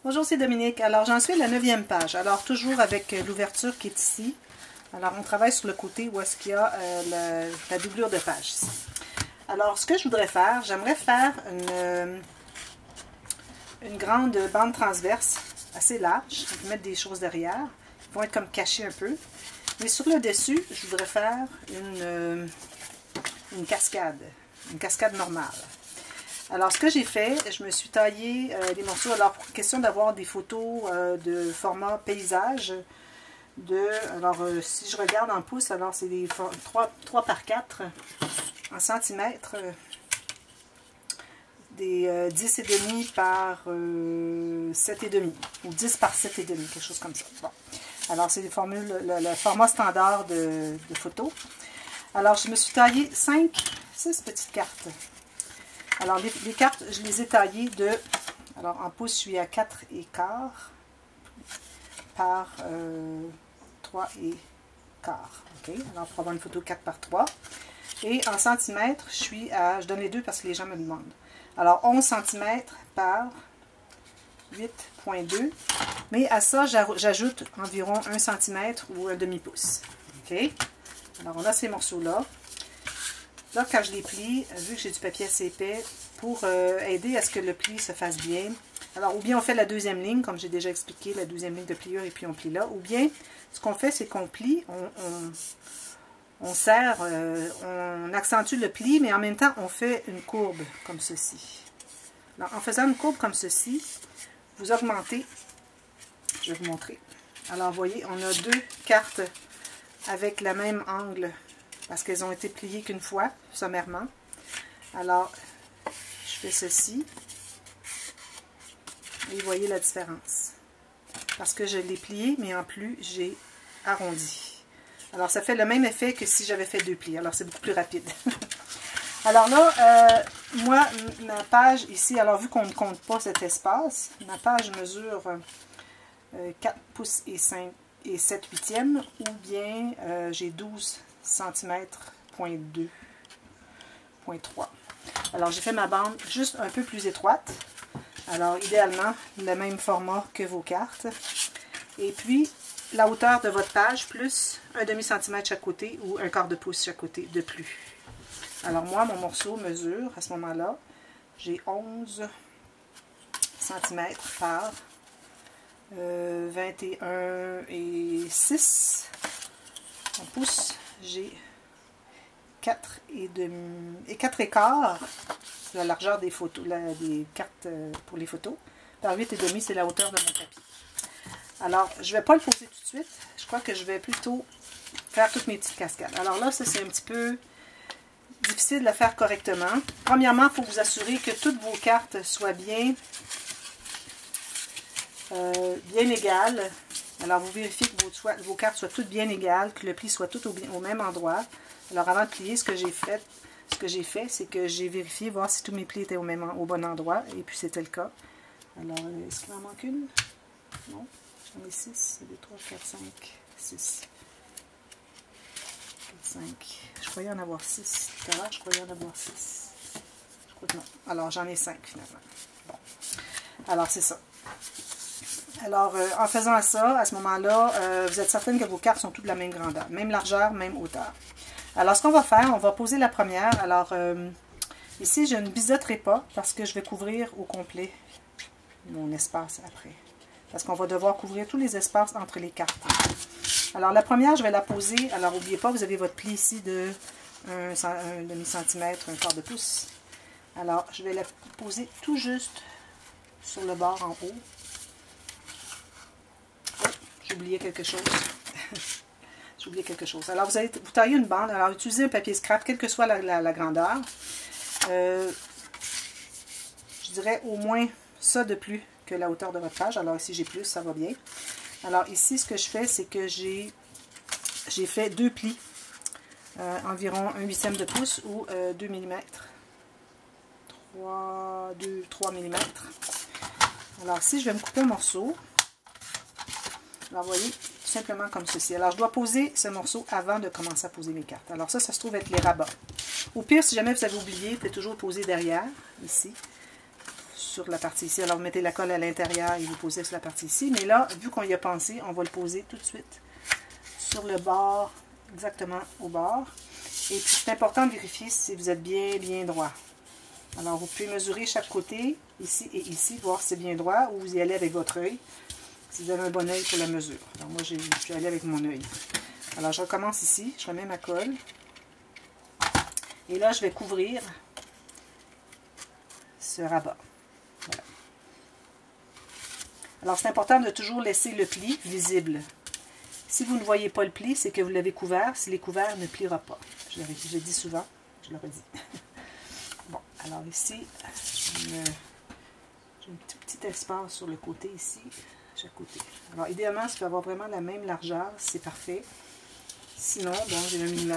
Bonjour, c'est Dominique. Alors, j'en suis à la 9e page. Alors, toujours avec l'ouverture qui est ici. Alors, on travaille sur le côté où est-ce qu'il y a la doublure de page ici. Alors, ce que je voudrais faire, j'aimerais faire une grande bande transverse assez large. On peut mettre des choses derrière. Ils vont être comme cachés un peu. Mais sur le dessus, je voudrais faire une cascade normale. Alors, ce que j'ai fait, je me suis taillé des morceaux. Alors, pour question d'avoir des photos de format paysage, alors, si je regarde en pouces, alors c'est des 3 par 4 en centimètres, des 10,5 par 7,5, ou 10 par 7,5, quelque chose comme ça. Bon. Alors, c'est le format standard de photo. Alors, je me suis taillé 6 petites cartes. Alors, les cartes, je les ai taillées alors en pouces, je suis à 4,15 par 3,15. OK? Alors, pour avoir une photo 4 par 3. Et en centimètres, je donne les deux parce que les gens me demandent. Alors, 11 cm par 8,2. Mais à ça, j'ajoute environ 1 cm ou un demi-pouce. OK? Alors, on a ces morceaux-là. Là, quand je les plie, vu que j'ai du papier assez épais, pour aider à ce que le pli se fasse bien, alors, ou bien on fait la deuxième ligne, comme j'ai déjà expliqué, la deuxième ligne de pliure, et puis on plie là, ou bien, ce qu'on fait, c'est qu'on plie, on serre, on accentue le pli, mais en même temps, on fait une courbe, comme ceci. Alors, en faisant une courbe comme ceci, vous augmentez, je vais vous montrer. Alors, vous voyez, on a deux cartes avec le même angle, parce qu'elles ont été pliées qu'une fois, sommairement. Alors, je fais ceci. Et vous voyez la différence. Parce que je l'ai plié, mais en plus, j'ai arrondi. Alors, ça fait le même effet que si j'avais fait 2 plis. Alors, c'est beaucoup plus rapide. Alors là, moi, ma page ici, alors vu qu'on ne compte pas cet espace, ma page mesure 4 pouces et 7/8, ou bien j'ai 12 cm, .2, .3. Alors, j'ai fait ma bande juste un peu plus étroite. Alors, idéalement, le même format que vos cartes. Et puis, la hauteur de votre page, plus un demi-centimètre chaque côté ou un quart de pouce chaque côté de plus. Alors, moi, mon morceau mesure, à ce moment-là, j'ai 11 cm par 21,6. En pouces, j'ai 4,15. C'est la largeur des photos, des cartes pour les photos. Par 8,5, c'est la hauteur de mon tapis. Alors, je ne vais pas le poser tout de suite. Je crois que je vais plutôt faire toutes mes petites cascades. Alors là, ça, c'est un petit peu difficile de la faire correctement. Premièrement, il faut vous assurer que toutes vos cartes soient bien égales. Alors, vous vérifiez que vos cartes soient toutes bien égales, que le pli soit tout au même endroit. Alors, avant de plier, ce que j'ai fait, c'est que j'ai vérifié, voir si tous mes plis étaient au bon endroit. Et puis, c'était le cas. Alors, est-ce qu'il m'en manque une? Non. J'en ai 6. 2, 3, 4, 5, 6. 4, 5. Je croyais en avoir 6. Tout à l'heure, je croyais en avoir 6. Je crois que non. Alors, j'en ai 5, finalement. Bon. Alors, c'est ça. Alors, en faisant ça, à ce moment-là, vous êtes certaine que vos cartes sont toutes de la même grandeur. Même largeur, même hauteur. Alors, ce qu'on va faire, on va poser la première. Alors, ici, je ne biseauterai pas parce que je vais couvrir au complet mon espace après. Parce qu'on va devoir couvrir tous les espaces entre les cartes. Alors, la première, je vais la poser. Alors, n'oubliez pas, vous avez votre pli ici de 1 demi-centimètre, un quart de pouce. Alors, je vais la poser tout juste sur le bord en haut. Oh, j'ai oublié quelque chose. J'ai oublié quelque chose. Alors, vous taillez une bande. Alors, utilisez un papier scrap, quelle que soit la grandeur. Je dirais au moins ça de plus que la hauteur de votre page. Alors, ici, j'ai plus, ça va bien. Alors, ici, ce que je fais, c'est que j'ai fait 2 plis, environ 1/8 de pouce ou 2 mm. 3 mm. Alors, ici, je vais me couper un morceau. Alors, vous voyez, tout simplement comme ceci. Alors, je dois poser ce morceau avant de commencer à poser mes cartes. Alors, ça se trouve être les rabats. Au pire, si jamais vous avez oublié, vous pouvez toujours poser derrière, ici, sur la partie ici. Alors, vous mettez la colle à l'intérieur et vous posez sur la partie ici. Mais là, vu qu'on y a pensé, on va le poser tout de suite sur le bord, exactement au bord. Et puis, c'est important de vérifier si vous êtes bien droit. Alors, vous pouvez mesurer chaque côté, ici et ici, voir si c'est bien droit, ou vous y allez avec votre œil, si vous avez un bon œil pour la mesure. Alors, moi, je suis allée avec mon œil. Alors, je recommence ici, je remets ma colle. Et là, je vais couvrir ce rabat. Voilà. Alors, c'est important de toujours laisser le pli visible. Si vous ne voyez pas le pli, c'est que vous l'avez couvert. S'il est couvert, il ne pliera pas. Je le dis souvent, je le redis. Bon, alors ici, j'ai un petit espace sur le côté ici, chaque côté. Alors, idéalement, ça peut avoir vraiment la même largeur, c'est parfait. Sinon, bon, j'ai 1 mm,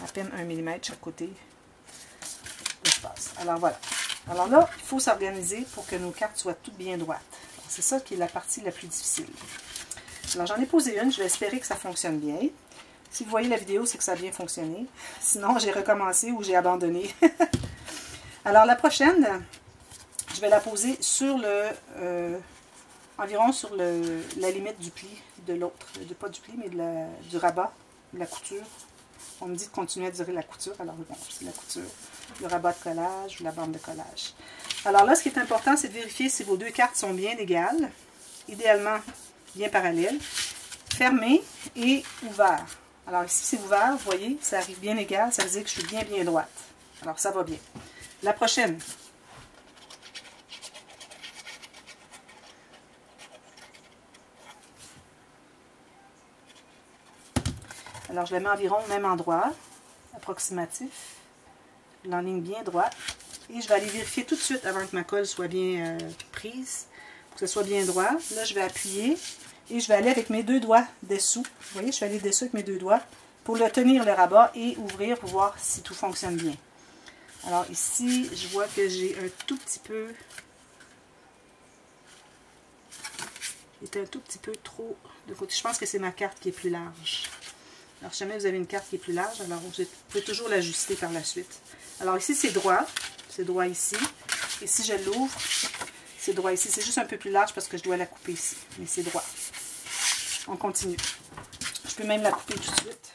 à peine 1 mm chaque côté d'espace. Alors, voilà. Alors là, il faut s'organiser pour que nos cartes soient toutes bien droites. C'est ça qui est la partie la plus difficile. Alors, j'en ai posé une, je vais espérer que ça fonctionne bien. Si vous voyez la vidéo, c'est que ça a bien fonctionné. Sinon, j'ai recommencé ou j'ai abandonné. Alors, la prochaine, je vais la poser sur le... environ sur la limite du pli de l'autre. Pas du pli, mais du rabat, de la couture. On me dit de continuer à durer la couture. Alors, bon, c'est la couture. Le rabat de collage ou la bande de collage. Alors là, ce qui est important, c'est de vérifier si vos deux cartes sont bien égales. Idéalement, bien parallèles. Fermé et ouvert. Alors ici, c'est ouvert, vous voyez, ça arrive bien égal, ça veut dire que je suis bien droite. Alors, ça va bien. La prochaine. Alors, je la mets environ au même endroit, approximatif. Je l'enligne bien droite. Et je vais aller vérifier tout de suite avant que ma colle soit bien prise, pour que ce soit bien droit. Là, je vais appuyer et je vais aller avec mes deux doigts dessous. Vous voyez, je vais aller dessous avec mes deux doigts pour le tenir le rabat et ouvrir pour voir si tout fonctionne bien. Alors ici, je vois que j'ai un tout petit peu... Il était un tout petit peu trop de côté. Je pense que c'est ma carte qui est plus large. Alors, si jamais vous avez une carte qui est plus large, alors vous pouvez toujours l'ajuster par la suite. Alors ici, c'est droit. C'est droit ici. Et si je l'ouvre, c'est droit ici. C'est juste un peu plus large parce que je dois la couper ici. Mais c'est droit. On continue. Je peux même la couper tout de suite.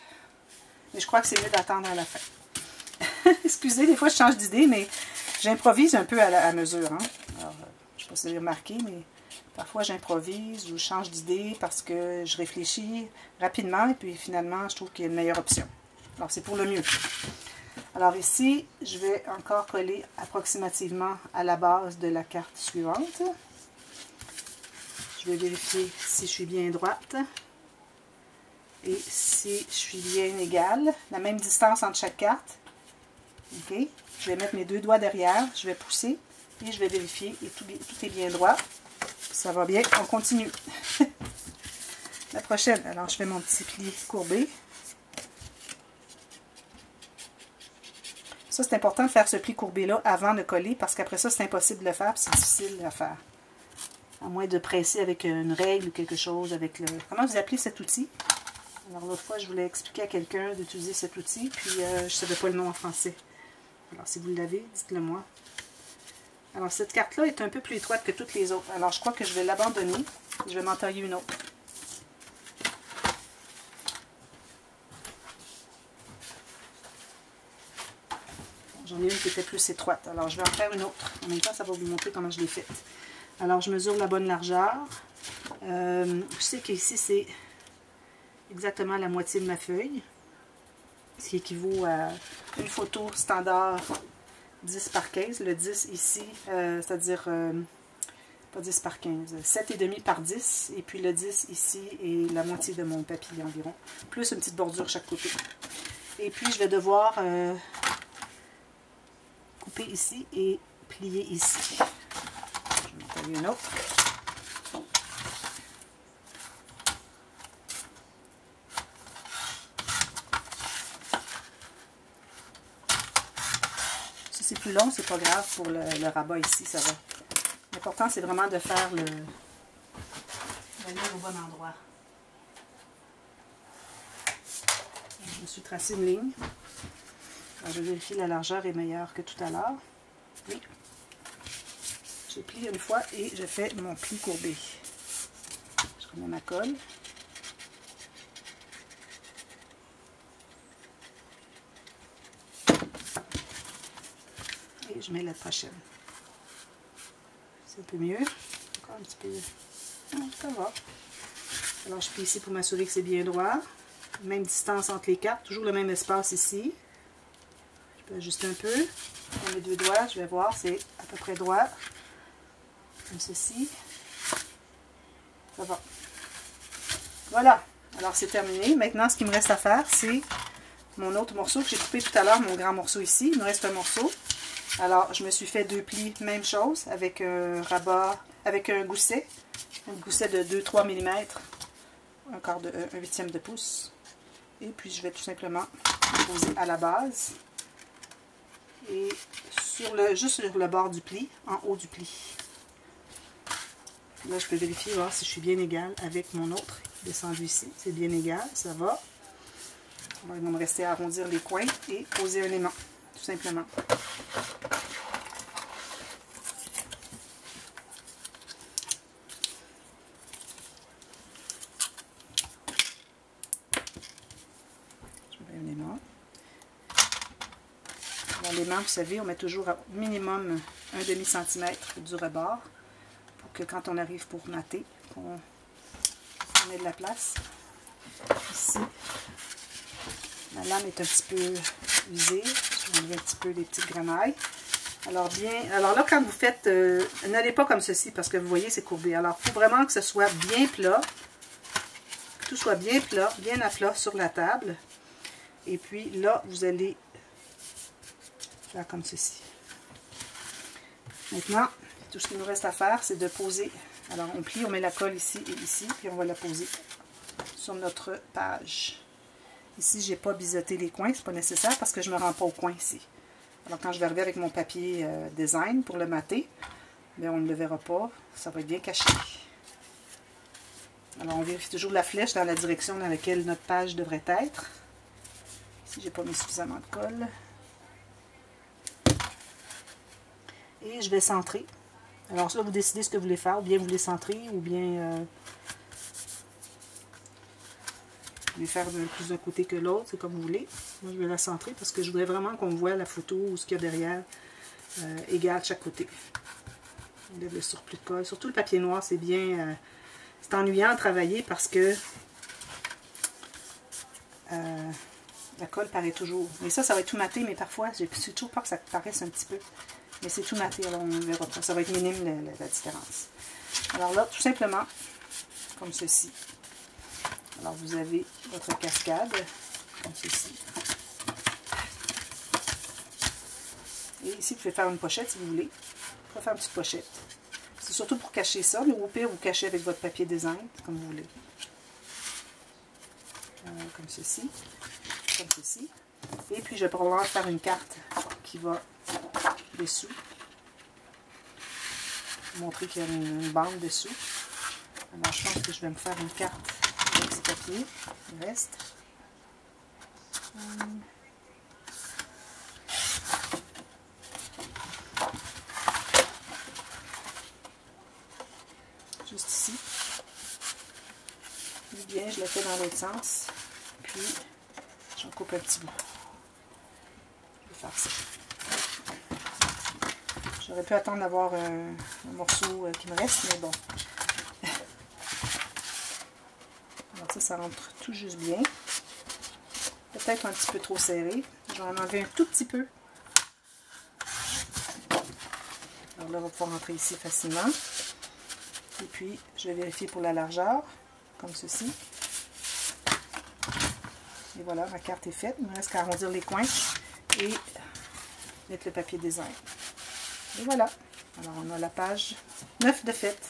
Mais je crois que c'est mieux d'attendre à la fin. Excusez, des fois je change d'idée, mais j'improvise un peu à mesure. Hein. Alors, je ne sais pas si vous avez remarqué, mais parfois j'improvise ou je change d'idée parce que je réfléchis rapidement et puis finalement je trouve qu'il y a une meilleure option. Alors c'est pour le mieux. Alors ici, je vais encore coller approximativement à la base de la carte suivante. Je vais vérifier si je suis bien droite et si je suis bien égale. La même distance entre chaque carte. OK. Je vais mettre mes deux doigts derrière, je vais pousser et je vais vérifier et tout est bien droit. Ça va bien, on continue. La prochaine, alors je fais mon petit pli courbé. Ça, c'est important de faire ce pli courbé-là avant de coller parce qu'après ça, c'est impossible de le faire, c'est difficile à faire. À moins de presser avec une règle ou quelque chose, avec le... Comment vous appelez cet outil? Alors, l'autre fois, je voulais expliquer à quelqu'un d'utiliser cet outil, puis je ne savais pas le nom en français. Alors, si vous l'avez, dites-le moi. Alors, cette carte-là est un peu plus étroite que toutes les autres. Alors, je crois que je vais l'abandonner. Je vais m'en tailler une autre. J'en ai une qui était plus étroite. Alors, je vais en faire une autre. En même temps, ça va vous montrer comment je l'ai faite. Alors, je mesure la bonne largeur. Je sais qu'ici, c'est exactement la moitié de ma feuille. Ce qui équivaut à une photo standard 10 par 15. Le 10 ici, c'est-à-dire, pas 10 par 15, 7,5 par 10. Et puis le 10 ici est la moitié de mon papier environ. Plus une petite bordure chaque côté. Et puis, je vais devoir couper ici et plier ici. Je vais en tailler une autre. Si c'est plus long, c'est pas grave pour le rabat ici, ça va. L'important, c'est vraiment de faire la ligne au bon endroit. Je me suis tracé une ligne. Alors, je vérifie la largeur est meilleure que tout à l'heure. Oui. Je plie une fois et je fais mon pli courbé. Je remets ma colle. Et je mets la prochaine. C'est un peu mieux. Encore un petit peu. Non, ça va. Alors je plie ici pour m'assurer que c'est bien droit. Même distance entre les cartes. Toujours le même espace ici. Je peux ajuster un peu. Avec mes deux doigts, je vais voir, c'est à peu près droit. Comme ceci. Ça va. Voilà. Alors c'est terminé. Maintenant, ce qu'il me reste à faire, c'est mon autre morceau que j'ai coupé tout à l'heure, mon grand morceau ici. Il me reste un morceau. Alors, je me suis fait 2 plis, même chose, avec un rabat, avec un gousset de 2-3 mm, un huitième de pouce. Et puis, je vais tout simplement le poser à la base. Et juste sur le bord du pli, en haut du pli. Là, je peux vérifier, voir si je suis bien égale avec mon autre descendu ici. C'est bien égal, ça va. Alors, il va me rester à arrondir les coins et poser un aimant, tout simplement. L'aimant, vous savez, on met toujours au minimum un demi-centimètre du rebord pour que quand on arrive pour mater, on ait de la place. Ici, la lame est un petit peu usée. Je vais enlever un petit peu les petites grenailles. Alors là, quand vous faites, n'allez pas comme ceci parce que vous voyez, c'est courbé. Alors, il faut vraiment que ce soit bien plat, que tout soit bien plat, bien à plat sur la table. Et puis là, vous allez faire comme ceci. Maintenant, tout ce qu'il nous reste à faire, c'est de poser. Alors, on plie, on met la colle ici et ici, puis on va la poser sur notre page. Ici, je n'ai pas biseauté les coins, c'est pas nécessaire parce que je ne me rends pas au coin ici. Alors, quand je vais arriver avec mon papier design pour le mater, bien, on ne le verra pas, ça va être bien caché. Alors, on vérifie toujours la flèche dans la direction dans laquelle notre page devrait être. Ici, je n'ai pas mis suffisamment de colle. Et je vais centrer. Alors là, vous décidez ce que vous voulez faire. Ou bien vous voulez centrer, ou bien vous voulez faire plus d'un côté que l'autre. C'est comme vous voulez. Moi, je vais la centrer parce que je voudrais vraiment qu'on voit la photo ou ce qu'il y a derrière égal de chaque côté. On lève le surplus de colle. Surtout le papier noir, c'est bien... c'est ennuyant à travailler parce que la colle paraît toujours. Mais ça va être tout maté, mais parfois, j'ai toujours peur que ça paraisse un petit peu. Mais c'est tout maté, alors on verra pas. Ça va être minime la différence. Alors là, tout simplement, comme ceci. Alors vous avez votre cascade, comme ceci. Et ici, vous pouvez faire une pochette si vous voulez. Vous pouvez faire une petite pochette. C'est surtout pour cacher ça, mais au pire, vous cachez avec votre papier design, comme vous voulez. Comme ceci. Comme ceci. Et puis, je vais probablement faire une carte qui va dessous. Montrer qu'il y a une bande dessous. Alors, je pense que je vais me faire une carte avec ce papier. Il reste. Juste ici. Bien, je le fais dans l'autre sens. Puis, j'en coupe un petit bout. Je vais faire ça. J'aurais pu attendre d'avoir un morceau qui me reste, mais bon. Alors ça rentre tout juste bien. Peut-être un petit peu trop serré. Je vais en enlever un tout petit peu. Alors là, on va pouvoir rentrer ici facilement. Et puis, je vais vérifier pour la largeur, comme ceci. Et voilà, ma carte est faite. Il me reste qu'à arrondir les coins et mettre le papier design. Et voilà. Alors, on a la page 9 de fait.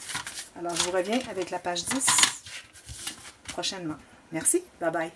Alors, je vous reviens avec la page 10 prochainement. Merci. Bye bye.